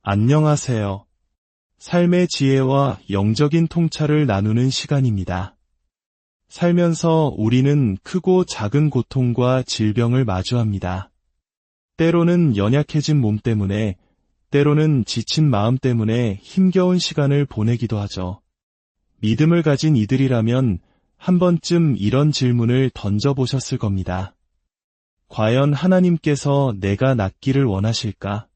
안녕하세요. 삶의 지혜와 영적인 통찰을 나누는 시간입니다. 살면서 우리는 크고 작은 고통과 질병을 마주합니다. 때로는 연약해진 몸 때문에, 때로는 지친 마음 때문에 힘겨운 시간을 보내기도 하죠. 믿음을 가진 이들이라면 한 번쯤 이런 질문을 던져보셨을 겁니다. 과연 하나님께서 내가 낫기를 원하실까?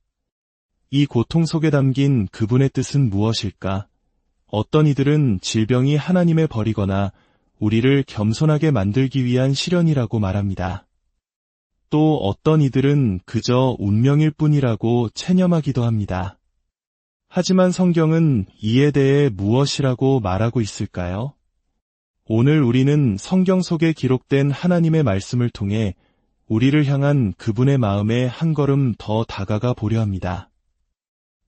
이 고통 속에 담긴 그분의 뜻은 무엇일까? 어떤 이들은 질병이 하나님의 벌이거나 우리를 겸손하게 만들기 위한 시련이라고 말합니다. 또 어떤 이들은 그저 운명일 뿐이라고 체념하기도 합니다. 하지만 성경은 이에 대해 무엇이라고 말하고 있을까요? 오늘 우리는 성경 속에 기록된 하나님의 말씀을 통해 우리를 향한 그분의 마음에 한 걸음 더 다가가 보려 합니다.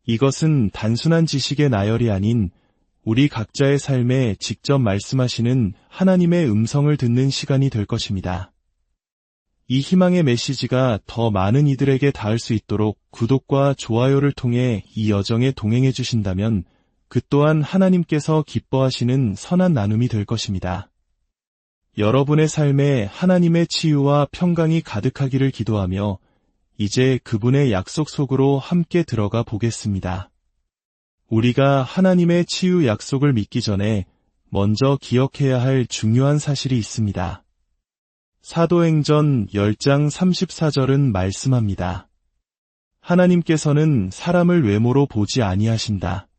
이것은 단순한 지식의 나열이 아닌 우리 각자의 삶에 직접 말씀하시는 하나님의 음성을 듣는 시간이 될 것입니다. 이 희망의 메시지가 더 많은 이들에게 닿을 수 있도록 구독과 좋아요를 통해 이 여정에 동행해 주신다면 그 또한 하나님께서 기뻐하시는 선한 나눔이 될 것입니다. 여러분의 삶에 하나님의 치유와 평강이 가득하기를 기도하며 이제 그분의 약속 속으로 함께 들어가 보겠습니다. 우리가 하나님의 치유 약속을 믿기 전에 먼저 기억해야 할 중요한 사실이 있습니다. 사도행전 10장 34절은 말씀합니다. 하나님께서는 사람을 외모로 보지 아니하신다.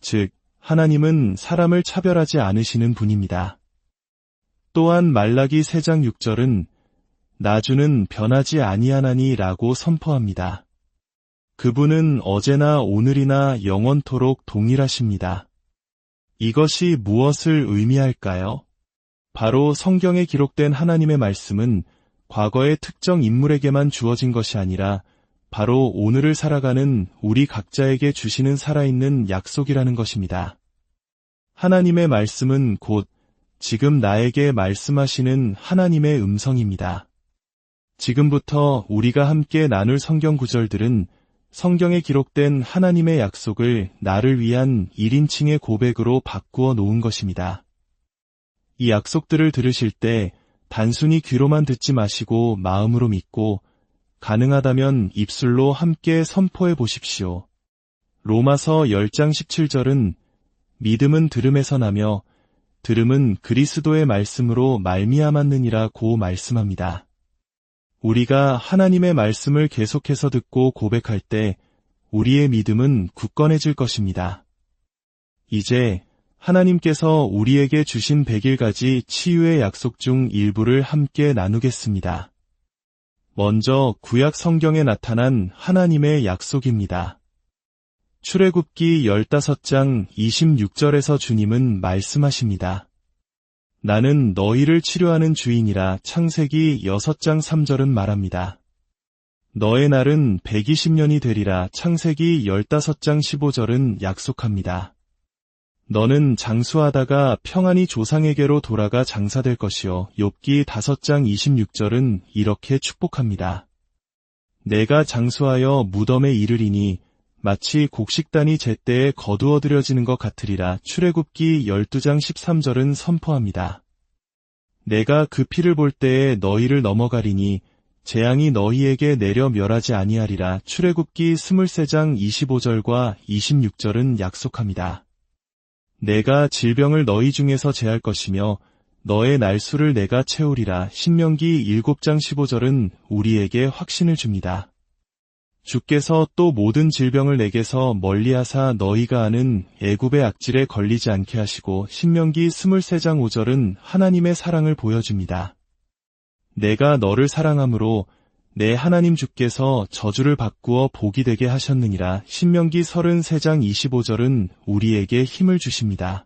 즉, 하나님은 사람을 차별하지 않으시는 분입니다. 또한 말라기 3장 6절은 나주는 변하지 아니하나니 라고 선포합니다. 그분은 어제나 오늘이나 영원토록 동일하십니다. 이것이 무엇을 의미할까요? 바로 성경에 기록된 하나님의 말씀은 과거의 특정 인물에게만 주어진 것이 아니라 바로 오늘을 살아가는 우리 각자에게 주시는 살아있는 약속이라는 것입니다. 하나님의 말씀은 곧 지금 나에게 말씀하시는 하나님의 음성입니다. 지금부터 우리가 함께 나눌 성경 구절들은 성경에 기록된 하나님의 약속을 나를 위한 1인칭의 고백으로 바꾸어 놓은 것입니다. 이 약속들을 들으실 때 단순히 귀로만 듣지 마시고 마음으로 믿고 가능하다면 입술로 함께 선포해 보십시오. 로마서 10장 17절은 믿음은 들음에서 나며 들음은 그리스도의 말씀으로 말미암았느니라고 말씀합니다. 우리가 하나님의 말씀을 계속해서 듣고 고백할 때 우리의 믿음은 굳건해질 것입니다. 이제 하나님께서 우리에게 주신 100일가지 치유의 약속 중 일부를 함께 나누겠습니다. 먼저 구약 성경에 나타난 하나님의 약속입니다. 출애굽기 15장 26절에서 주님은 말씀하십니다. 나는 너희를 치료하는 주인이라 창세기 6장 3절은 말합니다. 너의 날은 120년이 되리라 창세기 15장 15절은 약속합니다. 너는 장수하다가 평안히 조상에게로 돌아가 장사될 것이요 욥기 5장 26절은 이렇게 축복합니다. 내가 장수하여 무덤에 이르리니 마치 곡식단이 제때에 거두어들여지는 것 같으리라 출애굽기 12장 13절은 선포합니다. 내가 그 피를 볼 때에 너희를 넘어가리니 재앙이 너희에게 내려 멸하지 아니하리라 출애굽기 23장 25절과 26절은 약속합니다. 내가 질병을 너희 중에서 제할 것이며 너의 날수를 내가 채우리라 신명기 7장 15절은 우리에게 확신을 줍니다. 주께서 또 모든 질병을 내게서 멀리하사 너희가 아는 애굽의 악질에 걸리지 않게 하시고 신명기 23장 5절은 하나님의 사랑을 보여줍니다. 내가 너를 사랑함으로 내 하나님 주께서 저주를 바꾸어 복이 되게 하셨느니라 신명기 33장 25절은 우리에게 힘을 주십니다.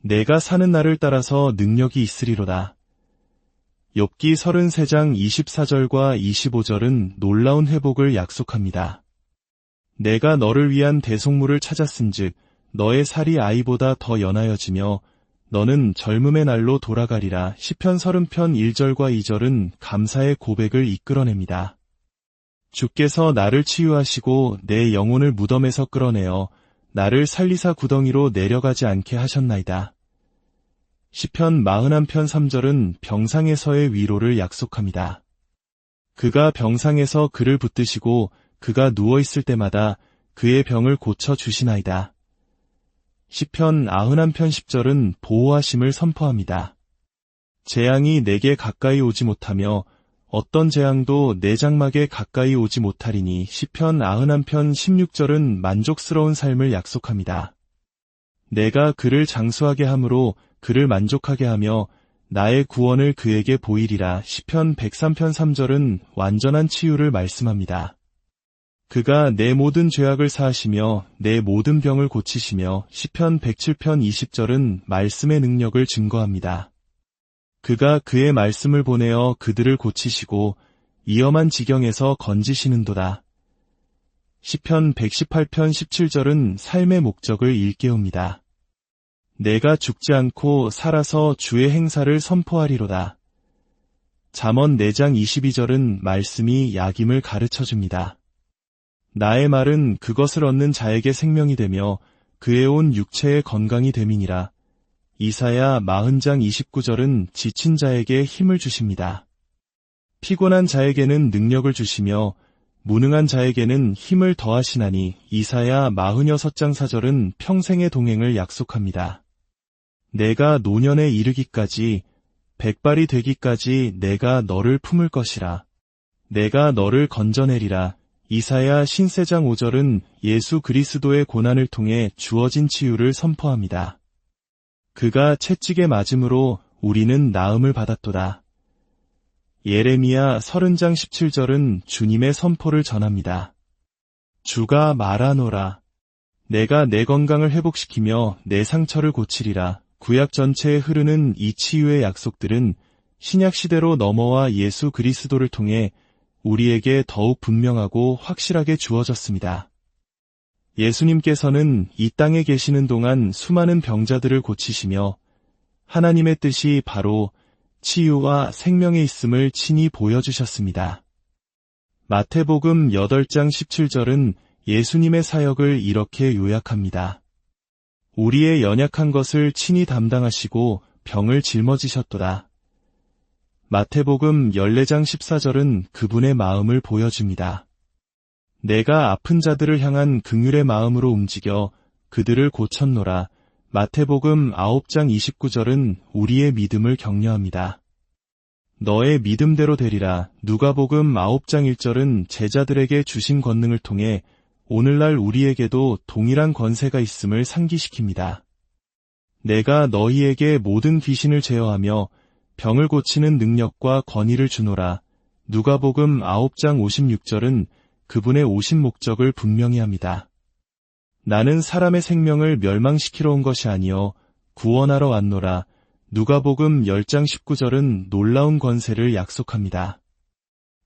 내가 사는 날을 따라서 능력이 있으리로다. 욥기 33장 24절과 25절은 놀라운 회복을 약속합니다. 내가 너를 위한 대속물을 찾았은즉 너의 살이 아이보다 더 연하여지며 너는 젊음의 날로 돌아가리라 시편 30편 1절과 2절은 감사의 고백을 이끌어냅니다. 주께서 나를 치유하시고 내 영혼을 무덤에서 끌어내어 나를 살리사 구덩이로 내려가지 않게 하셨나이다. 시편 41편 3절은 병상에서의 위로를 약속합니다. 그가 병상에서 그를 붙드시고 그가 누워있을 때마다 그의 병을 고쳐주시나이다. 시편 91편 10절은 보호하심을 선포합니다. 재앙이 내게 가까이 오지 못하며 어떤 재앙도 내 장막에 가까이 오지 못하리니 시편 91편 16절은 만족스러운 삶을 약속합니다. 내가 그를 장수하게 함으로 그를 만족하게 하며 나의 구원을 그에게 보이리라. 시편 103편 3절은 완전한 치유를 말씀합니다. 그가 내 모든 죄악을 사하시며 내 모든 병을 고치시며 시편 107편 20절은 말씀의 능력을 증거합니다. 그가 그의 말씀을 보내어 그들을 고치시고 위험한 지경에서 건지시는도다. 시편 118편 17절은 삶의 목적을 일깨웁니다. 내가 죽지 않고 살아서 주의 행사를 선포하리로다. 잠언 4장 22절은 말씀이 약임을 가르쳐줍니다. 나의 말은 그것을 얻는 자에게 생명이 되며 그의 온 육체의 건강이 됨이니라. 이사야 40장 29절은 지친 자에게 힘을 주십니다. 피곤한 자에게는 능력을 주시며 무능한 자에게는 힘을 더하시나니. 이사야 46장 4절은 평생의 동행을 약속합니다. 내가 노년에 이르기까지 백발이 되기까지 내가 너를 품을 것이라. 내가 너를 건져내리라. 이사야 53장 5절은 예수 그리스도의 고난을 통해 주어진 치유를 선포합니다. 그가 채찍에 맞음으로 우리는 나음을 받았도다. 예레미야 30장 17절은 주님의 선포를 전합니다. 주가 말하노라. 내가 내 건강을 회복시키며 내 상처를 고치리라. 구약 전체에 흐르는 이 치유의 약속들은 신약 시대로 넘어와 예수 그리스도를 통해 우리에게 더욱 분명하고 확실하게 주어졌습니다. 예수님께서는 이 땅에 계시는 동안 수많은 병자들을 고치시며 하나님의 뜻이 바로 치유와 생명에 있음을 친히 보여주셨습니다. 마태복음 8장 17절은 예수님의 사역을 이렇게 요약합니다. 우리의 연약한 것을 친히 담당하시고 병을 짊어지셨도다. 마태복음 14장 14절은 그분의 마음을 보여줍니다. 내가 아픈 자들을 향한 긍휼의 마음으로 움직여 그들을 고쳤노라. 마태복음 9장 29절은 우리의 믿음을 격려합니다. 너의 믿음대로 되리라. 누가복음 9장 1절은 제자들에게 주신 권능을 통해 오늘날 우리에게도 동일한 권세가 있음을 상기시킵니다. 내가 너희에게 모든 귀신을 제어하며 병을 고치는 능력과 권위를 주노라. 누가복음 9장 56절은 그분의 오신 목적을 분명히 합니다. 나는 사람의 생명을 멸망시키러 온 것이 아니요 구원하러 왔노라. 누가복음 10장 19절은 놀라운 권세를 약속합니다.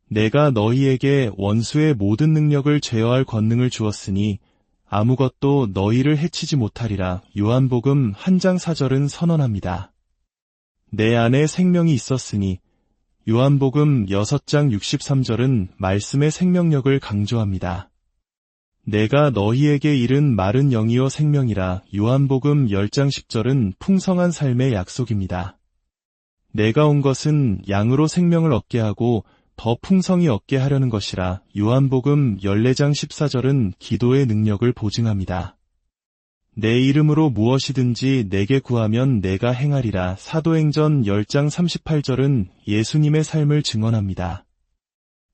내가 너희에게 원수의 모든 능력을 제어할 권능을 주었으니 아무것도 너희를 해치지 못하리라. 요한복음 1장 4절은 선언합니다. 내 안에 생명이 있었으니. 요한복음 6장 63절은 말씀의 생명력을 강조합니다. 내가 너희에게 이른 말은 영이요 생명이라. 요한복음 10장 10절은 풍성한 삶의 약속입니다. 내가 온 것은 양으로 생명을 얻게 하고 더 풍성히 얻게 하려는 것이라. 요한복음 14장 14절은 기도의 능력을 보증합니다. 내 이름으로 무엇이든지 내게 구하면 내가 행하리라. 사도행전 10장 38절은 예수님의 삶을 증언합니다.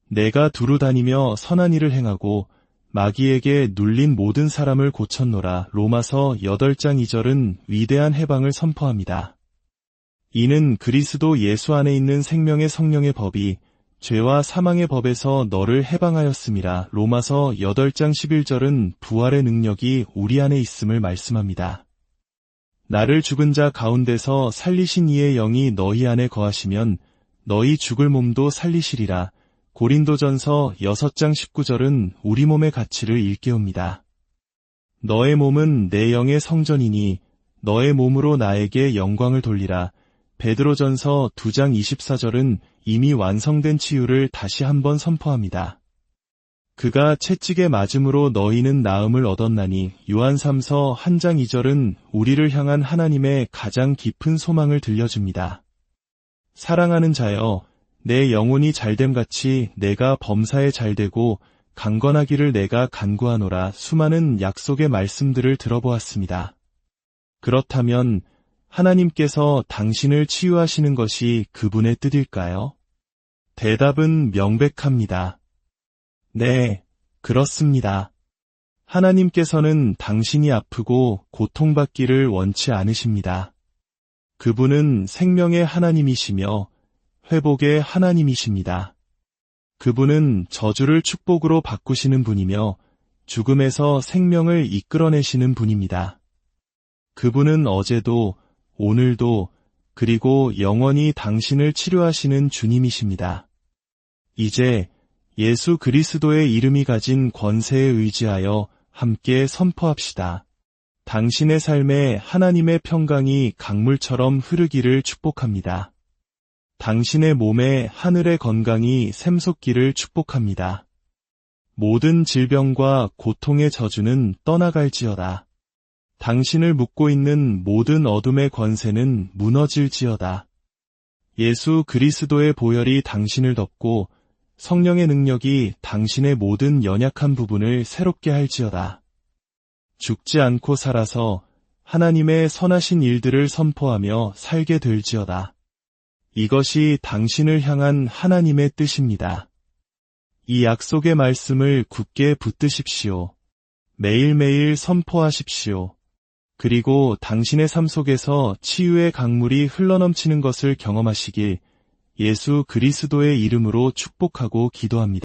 내가 두루 다니며 선한 일을 행하고 마귀에게 눌린 모든 사람을 고쳤노라. 로마서 8장 2절은 위대한 해방을 선포합니다. 이는 그리스도 예수 안에 있는 생명의 성령의 법이 죄와 사망의 법에서 너를 해방하였음이라. 로마서 8장 11절은 부활의 능력이 우리 안에 있음을 말씀합니다. 나를 죽은 자 가운데서 살리신 이의 영이 너희 안에 거하시면 너희 죽을 몸도 살리시리라. 고린도전서 6장 19절은 우리 몸의 가치를 일깨웁니다. 너의 몸은 내 영의 성전이니 너의 몸으로 나에게 영광을 돌리라. 베드로전서 2장 24절은 이미 완성된 치유를 다시 한번 선포합니다. 그가 채찍에 맞음으로 너희는 나음을 얻었나니 요한 3서 1장 2절은 우리를 향한 하나님의 가장 깊은 소망을 들려줍니다. 사랑하는 자여, 내 영혼이 잘됨같이 내가 범사에 잘되고 강건하기를 내가 간구하노라. 수많은 약속의 말씀들을 들어보았습니다. 그렇다면 하나님께서 당신을 치유하시는 것이 그분의 뜻일까요? 대답은 명백합니다. 네, 그렇습니다. 하나님께서는 당신이 아프고 고통받기를 원치 않으십니다. 그분은 생명의 하나님이시며 회복의 하나님이십니다. 그분은 저주를 축복으로 바꾸시는 분이며 죽음에서 생명을 이끌어내시는 분입니다. 그분은 어제도 오늘도 그리고 영원히 당신을 치료하시는 주님이십니다. 이제 예수 그리스도의 이름이 가진 권세에 의지하여 함께 선포합시다. 당신의 삶에 하나님의 평강이 강물처럼 흐르기를 축복합니다. 당신의 몸에 하늘의 건강이 샘솟기를 축복합니다. 모든 질병과 고통의 저주는 떠나갈지어다. 당신을 묶고 있는 모든 어둠의 권세는 무너질지어다. 예수 그리스도의 보혈이 당신을 덮고 성령의 능력이 당신의 모든 연약한 부분을 새롭게 할지어다. 죽지 않고 살아서 하나님의 선하신 일들을 선포하며 살게 될지어다. 이것이 당신을 향한 하나님의 뜻입니다. 이 약속의 말씀을 굳게 붙드십시오. 매일매일 선포하십시오. 그리고 당신의 삶 속에서 치유의 강물이 흘러넘치는 것을 경험하시길 예수 그리스도의 이름으로 축복하고 기도합니다.